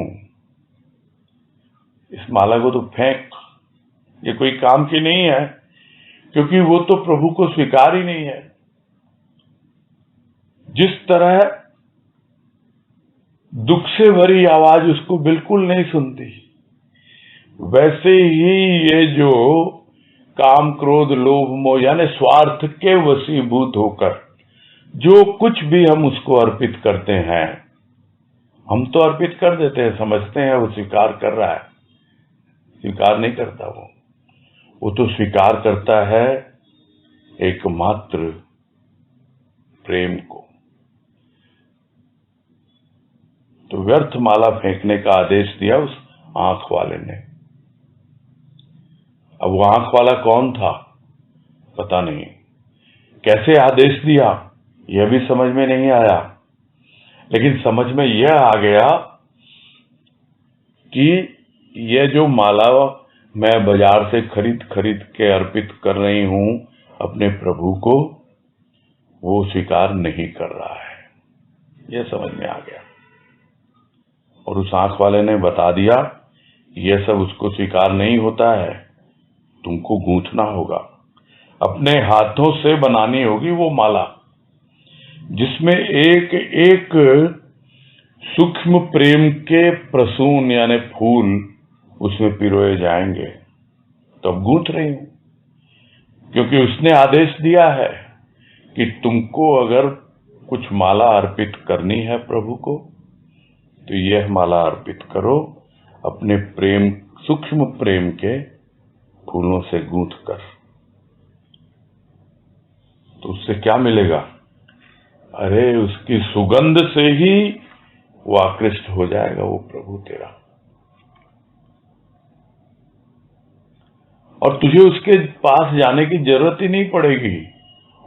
A: इस माला को तो फेंक, ये कोई काम की नहीं है, क्योंकि वो तो प्रभु को स्वीकार ही नहीं है। जिस तरह दुख से भरी आवाज उसको बिल्कुल नहीं सुनती, वैसे ही ये जो काम, क्रोध, लोभ, मोह, यानी स्वार्थ के वशीभूत होकर जो कुछ भी हम उसको अर्पित करते हैं, हम तो अर्पित कर देते हैं, समझते हैं वो स्वीकार कर रहा है। स्वीकार नहीं करता वो तो स्वीकार करता है एकमात्र प्रेम को। तो व्यर्थ माला फेंकने का आदेश दिया उस आंख वाले ने। अब वो आंख वाला कौन था पता नहीं, कैसे आदेश दिया यह भी समझ में नहीं आया, लेकिन समझ में यह आ गया कि यह जो माला मैं बाजार से खरीद के अर्पित कर रही हूं अपने प्रभु को, वो स्वीकार नहीं कर रहा है। यह समझ में आ गया और उस आंख वाले ने बता दिया यह सब उसको स्वीकार नहीं होता है, तुमको गूंथना होगा, अपने हाथों से बनानी होगी वो माला जिसमें एक एक सूक्ष्म प्रेम के प्रसून यानी फूल उसमें पिरोए जाएंगे। तो अब गूंथ रही हूं, क्योंकि उसने आदेश दिया है कि तुमको अगर कुछ माला अर्पित करनी है प्रभु को तो यह माला अर्पित करो अपने प्रेम, सूक्ष्म प्रेम के फूलों से गूंथ कर। तो उससे क्या मिलेगा? अरे उसकी सुगंध से ही वो आकृष्ट हो जाएगा वो प्रभु तेरा, और तुझे उसके पास जाने की जरूरत ही नहीं पड़ेगी,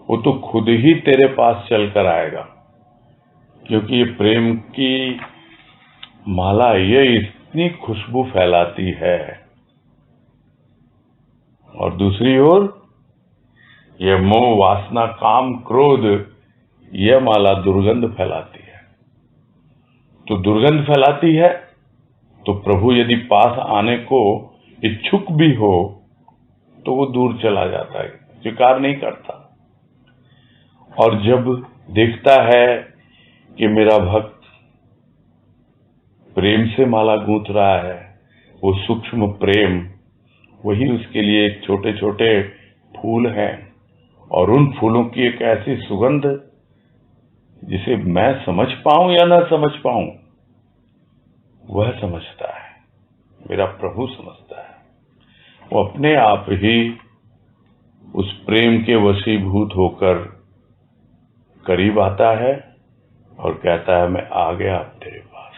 A: वो तो खुद ही तेरे पास चलकर आएगा। क्योंकि ये प्रेम की माला ये इतनी खुशबू फैलाती है, और दूसरी ओर यह मोह, वासना, काम, क्रोध, यह माला दुर्गंध फैलाती है। तो दुर्गंध फैलाती है तो प्रभु यदि पास आने को इच्छुक भी हो तो वो दूर चला जाता है, स्वीकार नहीं करता। और जब देखता है कि मेरा भक्त प्रेम से माला गूंथ रहा है, वो सूक्ष्म प्रेम वही उसके लिए एक छोटे छोटे फूल हैं, और उन फूलों की एक ऐसी सुगंध जिसे मैं समझ पाऊं या ना समझ पाऊं, वह समझता है, मेरा प्रभु समझता है। वो अपने आप ही उस प्रेम के वशीभूत होकर करीब आता है और कहता है मैं आ गया अब तेरे पास,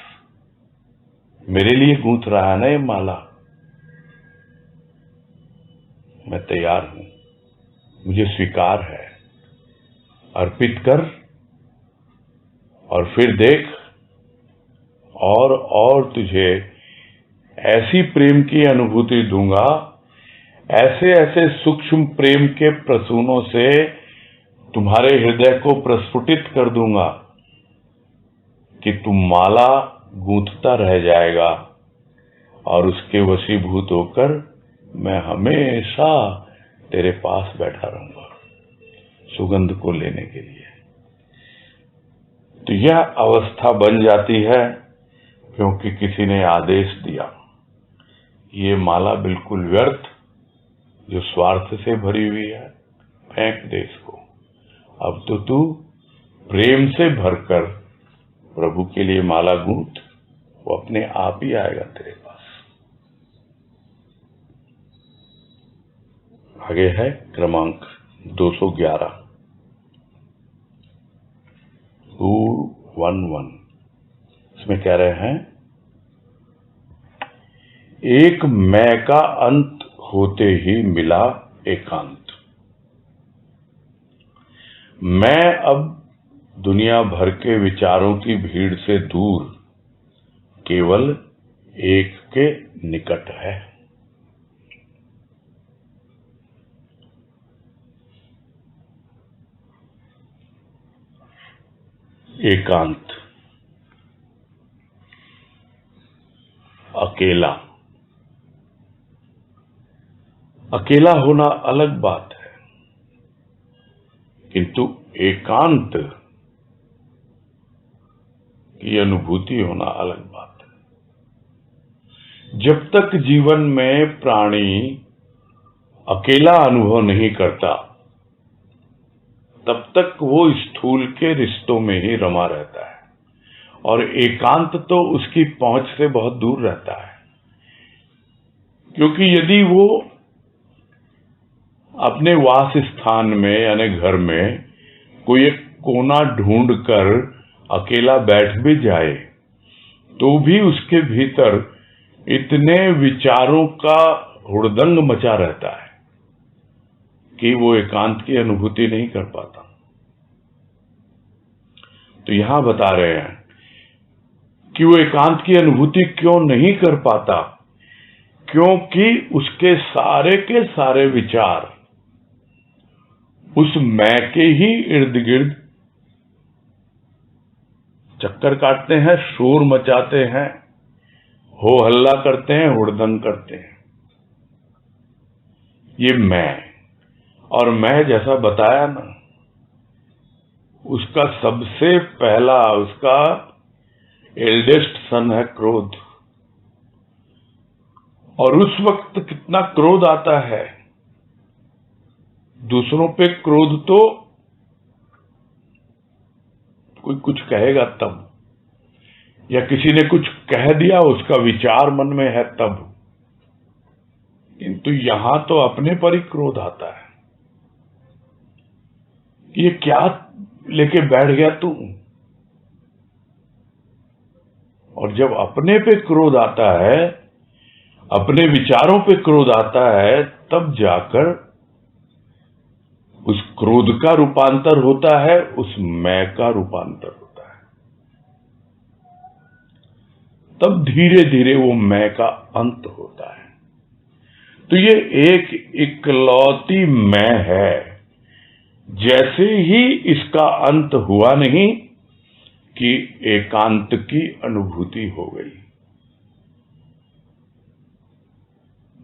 A: मेरे लिए गूंथ रहा है ना ये माला, मैं तैयार हूं, मुझे स्वीकार है, अर्पित कर और फिर देख और तुझे ऐसी प्रेम की अनुभूति दूंगा, ऐसे ऐसे सूक्ष्म प्रेम के प्रसूनों से तुम्हारे हृदय को प्रस्फुटित कर दूंगा कि तुम माला गूंथता रह जाएगा, और उसके वशीभूत होकर मैं हमेशा तेरे पास बैठा रहूंगा सुगंध को लेने के लिए। तो यह अवस्था बन जाती है क्योंकि किसी ने आदेश दिया, ये माला बिल्कुल व्यर्थ जो स्वार्थ से भरी हुई है, फेंक दे इसको, अब तो तू प्रेम से भरकर प्रभु के लिए माला गूंथ, वो अपने आप ही आएगा तेरे पास। आगे है क्रमांक 211, 211। इसमें कह रहे हैं, एक मैं का अंत होते ही मिला एकांत। मैं अब दुनिया भर के विचारों की भीड़ से दूर केवल एक के निकट है। एकांत, अकेला। अकेला होना अलग बात है, किंतु एकांत की अनुभूति होना अलग बात है। जब तक जीवन में प्राणी अकेला अनुभव नहीं करता तब तक वो स्थूल के रिश्तों में ही रमा रहता है, और एकांत तो उसकी पहुंच से बहुत दूर रहता है। क्योंकि यदि वो अपने वास स्थान में यानी घर में कोई एक कोना ढूंढकर अकेला बैठ भी जाए तो भी उसके भीतर इतने विचारों का हुड़दंग मचा रहता है कि वो एकांत की अनुभूति नहीं कर पाता। तो यहां बता रहे हैं कि वो एकांत की अनुभूति क्यों नहीं कर पाता, क्योंकि उसके सारे के सारे विचार उस मैं के ही इर्द गिर्द चक्कर काटते हैं, शोर मचाते हैं, हो हल्ला करते हैं, हुड़दंग करते हैं। ये मैं, और मैं जैसा बताया ना, उसका सबसे पहला, उसका एल्डेस्ट सन है क्रोध। और उस वक्त कितना क्रोध आता है, दूसरों पे क्रोध तो कोई कुछ कहेगा तब, या किसी ने कुछ कह दिया, उसका विचार मन में है तब, किंतु यहां तो अपने पर ही क्रोध आता है। ये क्या लेके बैठ गया तू? और जब अपने पे क्रोध आता है, अपने विचारों पे क्रोध आता है, तब जाकर उस क्रोध का रूपांतर होता है, उस मैं का रूपांतर होता है। तब धीरे धीरे वो मैं का अंत होता है। तो ये एक इकलौती मैं है। जैसे ही इसका अंत हुआ नहीं कि एकांत की अनुभूति हो गई,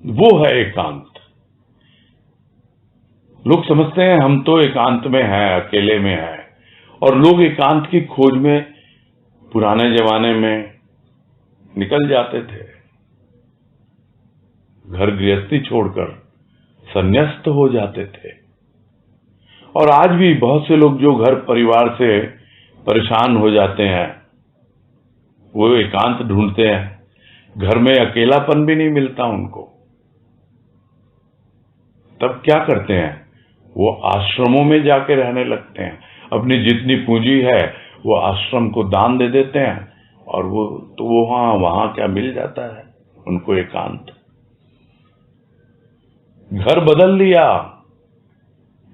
A: वो है एकांत। लोग समझते हैं हम तो एकांत में हैं, अकेले में हैं, और लोग एकांत की खोज में पुराने जमाने में निकल जाते थे, घर गृहस्थी छोड़कर संन्यास्त हो जाते थे। और आज भी बहुत से लोग जो घर परिवार से परेशान हो जाते हैं, वो एकांत ढूंढते हैं। घर में अकेलापन भी नहीं मिलता उनको, तब क्या करते हैं, वो आश्रमों में जाके रहने लगते हैं। अपनी जितनी पूंजी है वो आश्रम को दान दे देते हैं, और वो वहां क्या मिल जाता है उनको, एकांत। घर बदल लिया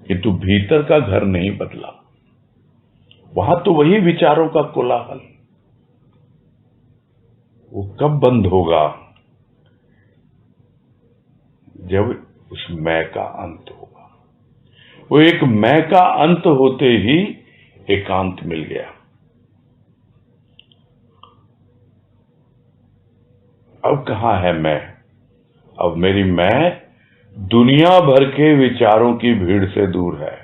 A: किंतु भीतर का घर नहीं बदला। वहां तो वही विचारों का कोलाहल। वो कब बंद होगा? जब उस मैं का अंत होगा। वो एक मैं का अंत होते ही एकांत मिल गया। अब कहां है मैं? अब मेरी मैं दुनिया भर के विचारों की भीड़ से दूर है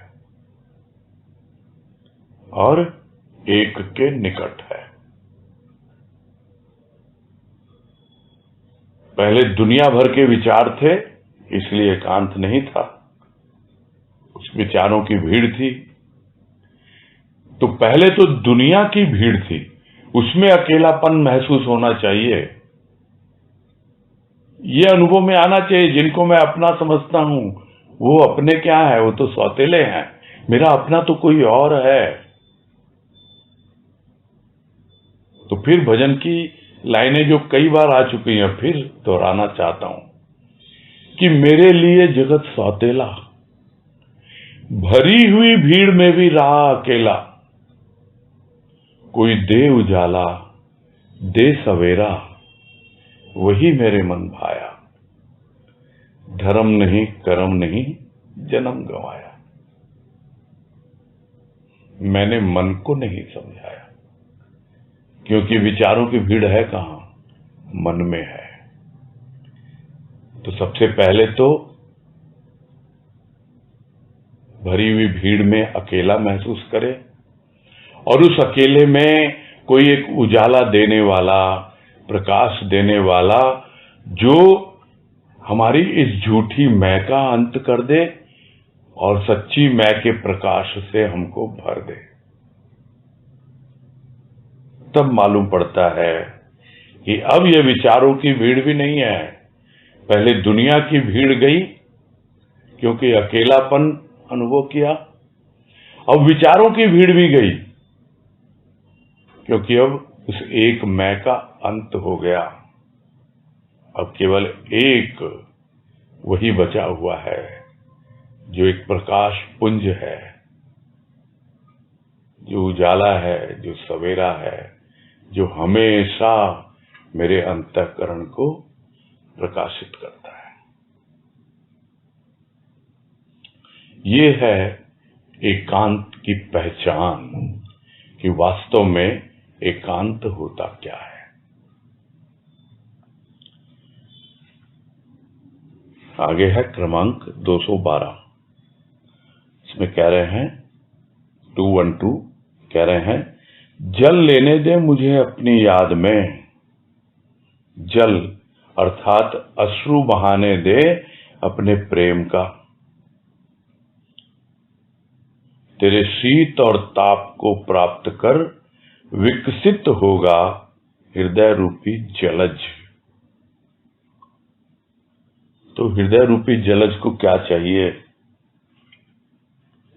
A: और एक के निकट है। पहले दुनिया भर के विचार थे, इसलिए एकांत नहीं था, उस विचारों की भीड़ थी। तो पहले तो दुनिया की भीड़ थी, उसमें अकेलापन महसूस होना चाहिए, ये अनुभव में आना चाहिए। जिनको मैं अपना समझता हूं वो अपने क्या है, वो तो सौतेले हैं, मेरा अपना तो कोई और है। तो फिर भजन की लाइनें जो कई बार आ चुकी हैं, फिर दोहराना चाहता हूं कि मेरे लिए जगत सौतेला, भरी हुई भीड़ में भी रहा अकेला। कोई दे उजाला, दे सवेरा, वही मेरे मन भाया। धर्म नहीं करम नहीं, जन्म गंवाया। मैंने मन को नहीं समझाया, क्योंकि विचारों की भीड़ है कहां? मन में है। तो सबसे पहले तो भरी हुई भीड़ में अकेला महसूस करे, और उस अकेले में कोई एक उजाला देने वाला, प्रकाश देने वाला, जो हमारी इस झूठी मैं का अंत कर दे और सच्ची मैं के प्रकाश से हमको भर दे। तब मालूम पड़ता है कि अब ये विचारों की भीड़ भी नहीं है। पहले दुनिया की भीड़ गई क्योंकि अकेलापन अनुभव किया, अब विचारों की भीड़ भी गई क्योंकि अब उस एक मैं का अंत हो गया। अब केवल एक वही बचा हुआ है जो एक प्रकाश पुंज है, जो उजाला है, जो सवेरा है, जो हमेशा मेरे अंतःकरण को प्रकाशित करता है। ये है एकांत की पहचान कि वास्तव में एकांत होता क्या है। आगे है क्रमांक 212। इसमें कह रहे हैं 212 कह रहे हैं, जल लेने दे मुझे अपनी याद में, जल अर्थात अश्रु बहाने दे अपने प्रेम का, तेरे शीत और ताप को प्राप्त कर विकसित होगा हृदय रूपी जलज। तो हृदय रूपी जलज को क्या चाहिए?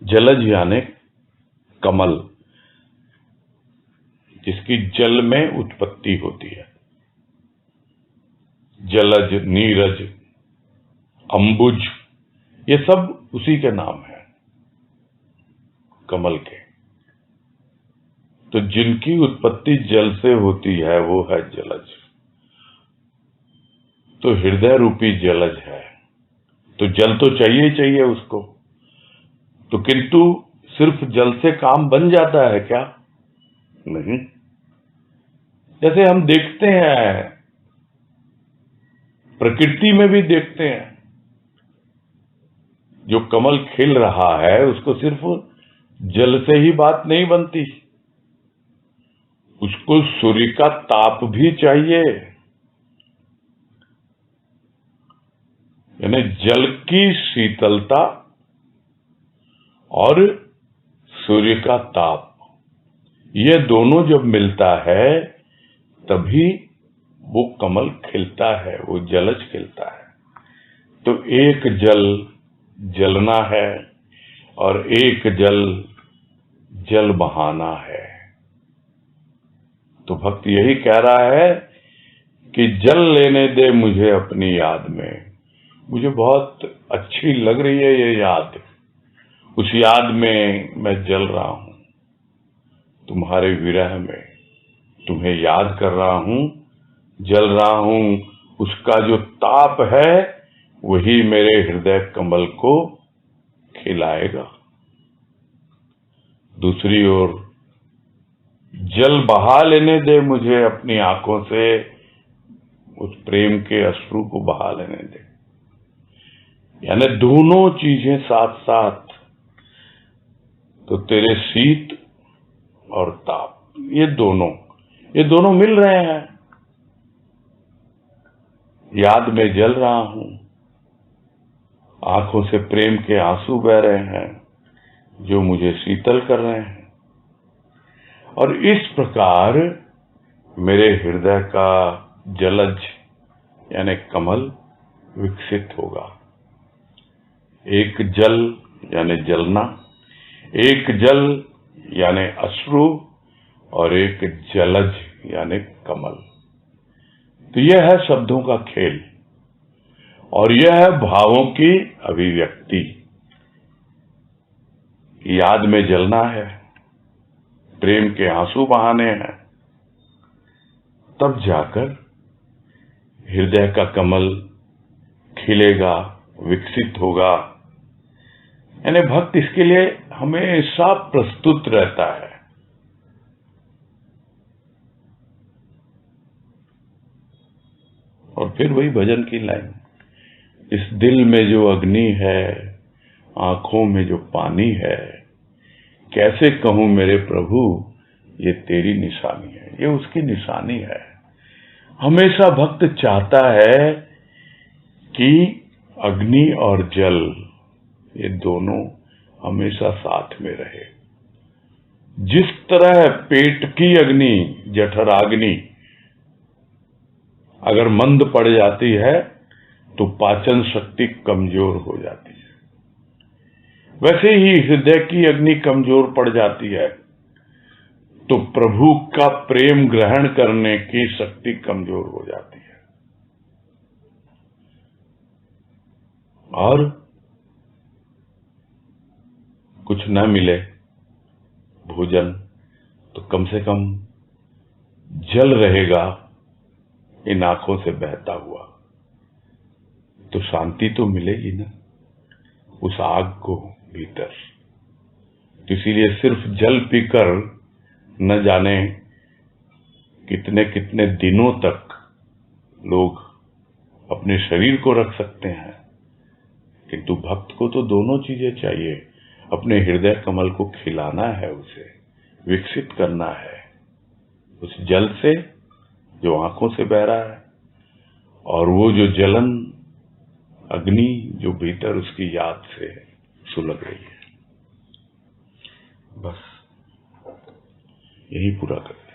A: जलज यानी कमल, जिसकी जल में उत्पत्ति होती है। जलज, नीरज, अंबुज, ये सब उसी के नाम है, कमल के। तो जिनकी उत्पत्ति जल से होती है वो है जलज। तो हृदय रूपी जलज है, तो जल तो चाहिए ही चाहिए उसको। तो किंतु सिर्फ जल से काम बन जाता है क्या? नहीं। जैसे हम देखते हैं, प्रकृति में भी देखते हैं, जो कमल खिल रहा है उसको सिर्फ जल से ही बात नहीं बनती, उसको सूर्य का ताप भी चाहिए। यानी जल की शीतलता और सूर्य का ताप, ये दोनों जब मिलता है तभी वो कमल खिलता है, वो जलज खिलता है। तो एक जल जलना है और एक जल जल बहाना है। तो भक्त यही कह रहा है कि जल लेने दे मुझे अपनी याद में। मुझे बहुत अच्छी लग रही है ये याद, उस याद में मैं जल रहा हूं, तुम्हारे विरह में तुम्हें याद कर रहा हूं, जल रहा हूं। उसका जो ताप है वही मेरे हृदय कमल को खिलाएगा। दूसरी ओर जल बहा लेने दे मुझे अपनी आंखों से, उस प्रेम के अश्रु को बहा लेने दे। यानी दोनों चीजें साथ साथ, तो तेरे शीत और ताप, ये दोनों मिल रहे हैं। याद में जल रहा हूं, आंखों से प्रेम के आंसू बह रहे हैं जो मुझे शीतल कर रहे हैं। और इस प्रकार मेरे हृदय का जलज यानी कमल विकसित होगा। एक जल यानी जलना, एक जल यानी अश्रु और एक जलज यानी कमल। तो यह है शब्दों का खेल और यह है भावों की अभिव्यक्ति। याद में जलना है, प्रेम के आंसू बहाने हैं, तब जाकर हृदय का कमल खिलेगा, विकसित होगा। यानी भक्त इसके लिए हमेशा प्रस्तुत रहता है। और फिर वही भजन की लाइन, इस दिल में जो अग्नि है, आंखों में जो पानी है, कैसे कहूं मेरे प्रभु ये तेरी निशानी है। ये उसकी निशानी है। हमेशा भक्त चाहता है कि अग्नि और जल ये दोनों हमेशा साथ में रहे। जिस तरह पेट की अग्नि, जठराग्नि अगर मंद पड़ जाती है तो पाचन शक्ति कमजोर हो जाती है, वैसे ही हृदय की अग्नि कमजोर पड़ जाती है तो प्रभु का प्रेम ग्रहण करने की शक्ति कमजोर हो जाती है। और कुछ न मिले भोजन तो कम से कम जल रहेगा इन आंखों से बहता हुआ, तो शांति तो मिलेगी ना उस आग को भीतर। इसीलिए सिर्फ जल पीकर न जाने कितने कितने दिनों तक लोग अपने शरीर को रख सकते हैं, किंतु भक्त को तो दोनों चीजें चाहिए। अपने हृदय कमल को खिलाना है, उसे विकसित करना है उस जल से जो आंखों से बह रहा है, और वो जो जलन अग्नि जो भीतर उसकी याद से सुलग रही है। बस यही पूरा करते हैं।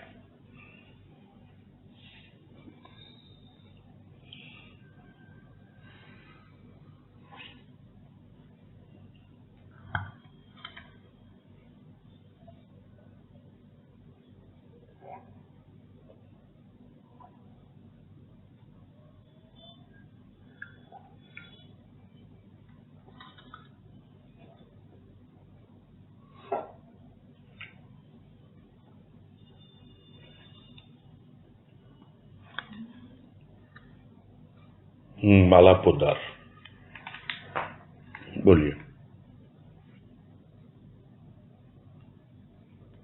A: माला पोदार, बोलिए।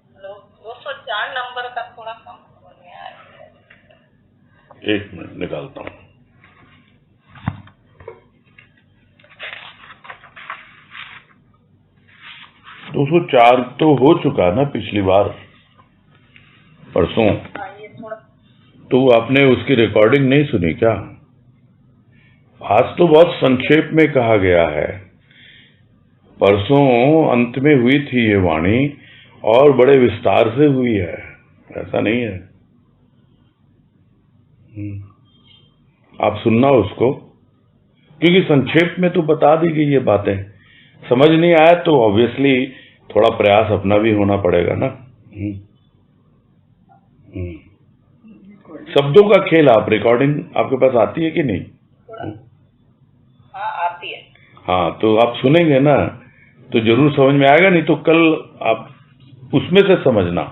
B: हेलो, 204 नंबर का थोड़ा कम हो गया है।
A: एक मिनट निकालता हूं। दो 204 तो हो चुका ना पिछली बार, परसों।
B: ये थोड़ा
A: तो आपने उसकी रिकॉर्डिंग नहीं सुनी क्या? आज तो बहुत संक्षेप में कहा गया है, परसों अंत में हुई थी ये वाणी और बड़े विस्तार से हुई है, ऐसा नहीं है। आप सुनना उसको, क्योंकि संक्षेप में तो बता दी गई ये बातें। समझ नहीं आया तो ऑब्वियसली थोड़ा प्रयास अपना भी होना पड़ेगा ना। शब्दों का खेल। आप रिकॉर्डिंग आपके पास आती है कि नहीं?
B: हाँ आती है।
A: हाँ, तो आप सुनेंगे ना तो जरूर समझ में आएगा, नहीं तो कल आप उसमें से समझना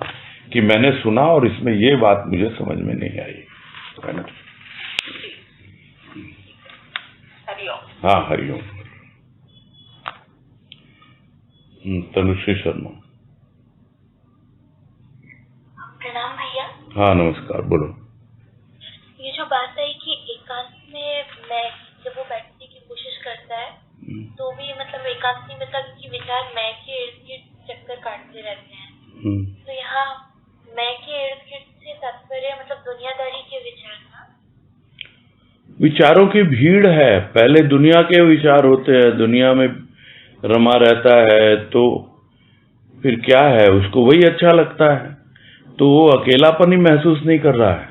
A: कि मैंने सुना और इसमें ये बात मुझे समझ में नहीं आई, है ना?
B: हरिओम।
A: हाँ, हरिओम। तनुश्री शर्मा।
C: प्रणाम भैया।
A: हाँ नमस्कार, बोलो।
C: ये जो बात है कि एकांत में मैं जब वो बैठने की कोशिश करता है तो भी मतलब एकांत में मतलब कि विचार मैं के इर्द गिर्द चक्कर काटते रहते हैं। तो यहाँ मैं के इर्द गिर्द से तात्पर्य मतलब दुनियादारी के विचार था।
A: विचारों की भीड़ है, पहले दुनिया के विचार होते हैं, दुनिया में रमा रहता है, तो फिर क्या है, उसको वही अच्छा लगता है, तो वो अकेलापन ही महसूस नहीं कर रहा है,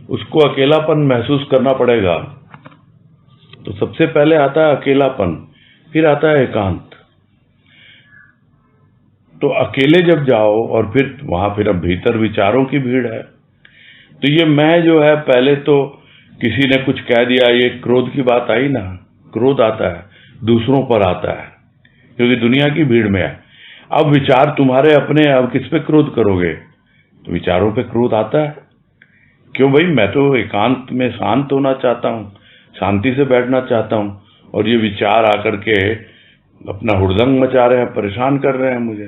A: उसको अकेलापन महसूस करना पड़ेगा। तो सबसे पहले आता है अकेलापन, फिर आता है एकांत। तो अकेले जब जाओ और फिर वहां फिर अब भीतर विचारों की भीड़ है, तो ये मैं जो है, पहले तो किसी ने कुछ कह दिया, ये क्रोध की बात आई ना, क्रोध आता है, दूसरों पर आता है क्योंकि दुनिया की भीड़ में है। अब विचार तुम्हारे अपने, अब किस पे क्रोध करोगे? तो विचारों पे क्रोध आता है। क्यों भाई, मैं तो एकांत में शांत होना चाहता हूं, शांति से बैठना चाहता हूं, और ये विचार आकर के अपना हुड़दंग मचा रहे हैं, परेशान कर रहे हैं मुझे।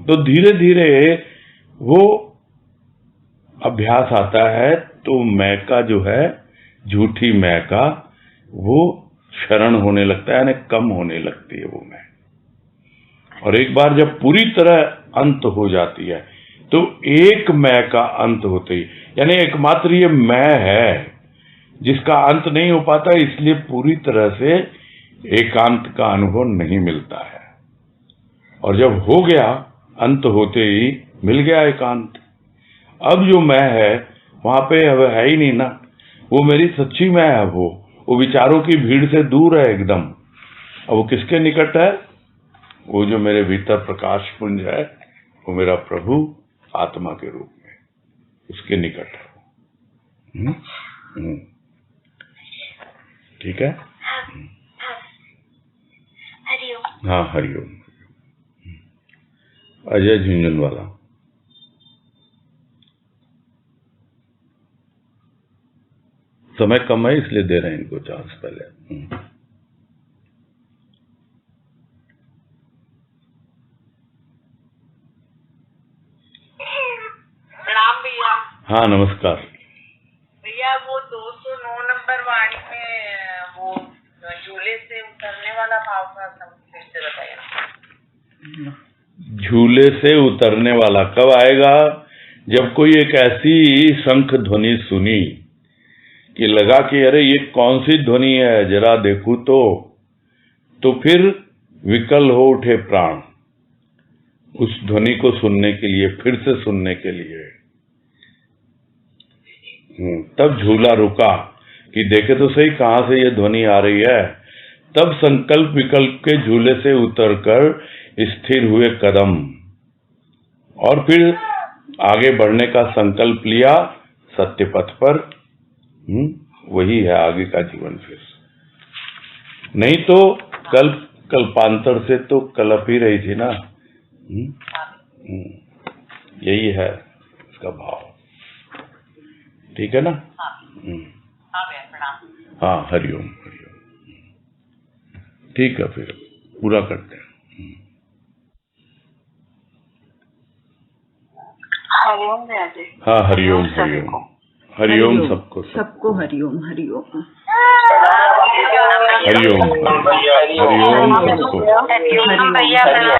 A: तो धीरे धीरे वो अभ्यास आता है, तो मैं का जो है, झूठी मैं का वो क्षरण होने लगता है, यानी कम होने लगती है वो मैं। और एक बार जब पूरी तरह अंत हो जाती है, तो एक मैं का अंत होते ही, यानी एकमात्र ये मैं है जिसका अंत नहीं हो पाता, इसलिए पूरी तरह से एकांत का अनुभव नहीं मिलता है। और जब हो गया, अंत होते ही मिल गया एकांत, अब जो मैं है वहां पे अब है ही नहीं ना, वो मेरी सच्ची मैं है, वो विचारों की भीड़ से दूर है एकदम। अब वो किसके निकट है? वो जो मेरे भीतर प्रकाश पुंज है, वो मेरा प्रभु आत्मा के रूप में, उसके निकट है। ठीक है।
C: हाँ हाँ हरिओम।
A: हाँ हरिओम। अजय झुंझुनवाला। समय कम है इसलिए दे रहे हैं इनको चांस पहले।
B: प्रणाम भैया।
A: हाँ नमस्कार।
B: भैया वो 209 नंबर वार्ड में वो झूले से उतरने वाला भाव का फिर से बताइए।
A: झूले से उतरने वाला कब आएगा? जब कोई एक ऐसी शंख ध्वनि सुनी कि लगा कि अरे ये कौन सी ध्वनि है, जरा देखूं तो फिर विकल हो उठे प्राण उस ध्वनि को सुनने के लिए, फिर से सुनने के लिए। तब झूला रुका कि देखे तो सही कहां से ये ध्वनि आ रही है। तब संकल्प विकल्प के झूले से उतरकर स्थिर हुए कदम और फिर आगे बढ़ने का संकल्प लिया सत्य पथ पर। वही है आगे का जीवन। फिर नहीं तो कल्पांतर से तो कलप ही रही थी ना। यही है इसका भाव। ठीक है ना? हाँ हरिओम हरिओम। ठीक है फिर पूरा करते हैं।
B: हरिओम भैया जी।
A: हाँ हरिओम हरिओम हरिओम सबको
D: सबको हरिओम हरिओम
A: हरिओम हरिओम सबको।
B: हरिओम भैया।